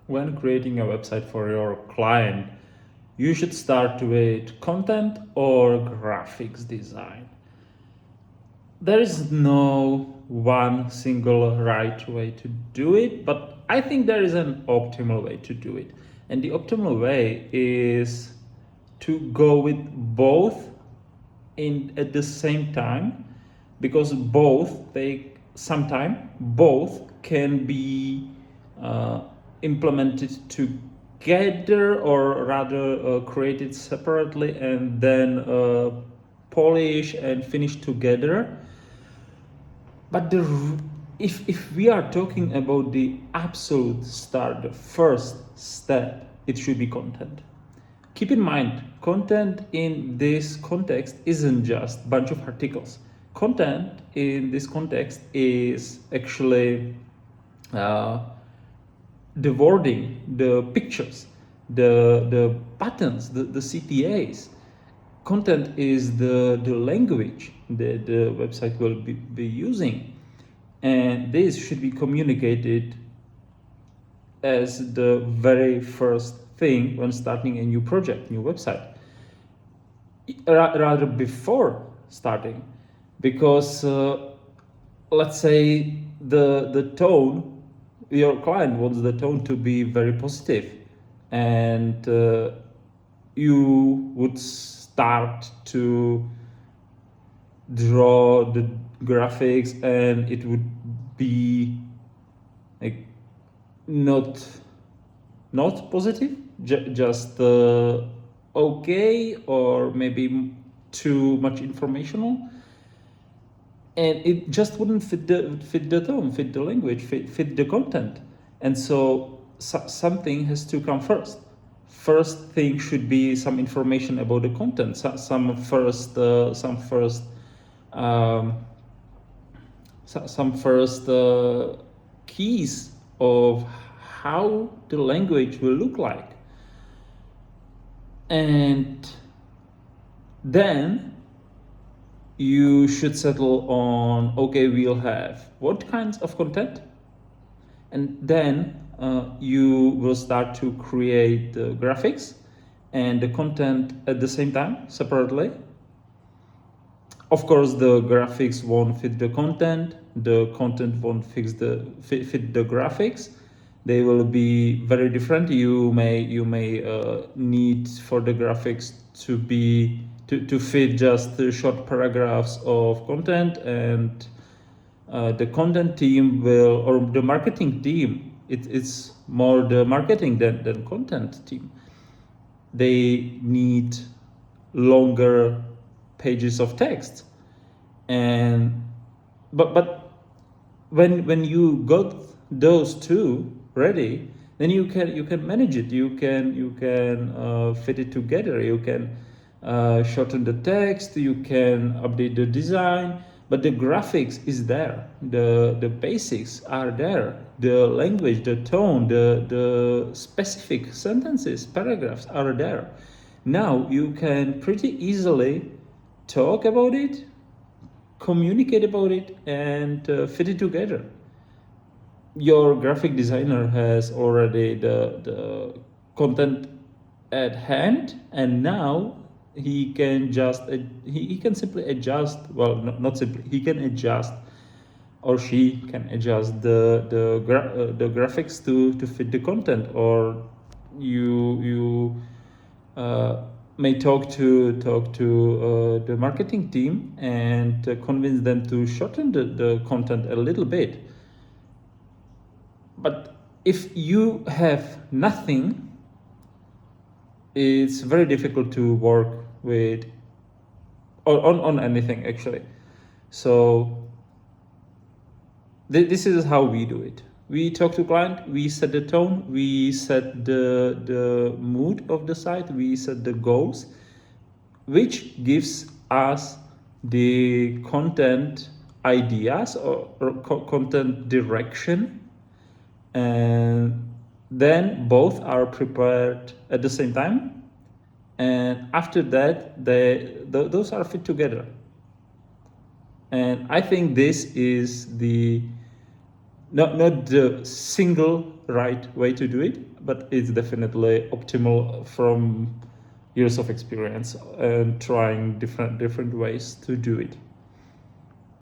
when creating a website for your client, you should start with content or graphics design. There is no one single right way to do it, but I think there is an optimal way to do it. And the optimal way is to go with both in at the same time, because both take some time. Both can be implemented together, or rather created separately and then polish and finish together. But if we are talking about the absolute start, the first step, it should be content. Keep in mind, content in this context isn't just a bunch of articles. Content in this context is actually the wording, the pictures, the buttons, the CTAs. Content is the language that the website will be using. And this should be communicated as the very first thing when starting a new project, new website, rather before starting, because let's say the tone, your client wants the tone to be very positive, and you would start to draw the graphics, and it would be like not positive, just okay, or maybe too much informational, and it just wouldn't fit the tone, fit the language, fit the content. And so something has to come first. First thing should be some information about the content, some first keys of how the language will look like. And then you should settle on, okay, we'll have what kinds of content, and then you will start to create the graphics and the content at the same time, separately. Of course, the graphics won't fit the content won't fit the graphics. They will be very different. You may need for the graphics to be to fit just the short paragraphs of content, and the content team will, or the marketing team, it's more the marketing than content team. They need longer pages of text, and but when you got those two ready, then you can manage it. You can fit it together. You can shorten the text. You can update the design. But the graphics is there. The basics are there. The language, the tone, the specific sentences, paragraphs are there. Now you can pretty easily talk about it, communicate about it, and fit it together. Your graphic designer has already the content at hand, and now he can just he can simply adjust, well, not simply, he can adjust, or she can adjust the graphics to fit the content. Or you may talk to the marketing team and convince them to shorten the content a little bit. But if you have nothing, it's very difficult to work with on anything, actually. So this is how we do it. We talk to client, we set the tone, we set the mood of the site, we set the goals, which gives us the content ideas, or content direction. And then both are prepared at the same time, and after that those are fit together. And I think this is the not the single right way to do it, but it's definitely optimal from years of experience and trying different ways to do it.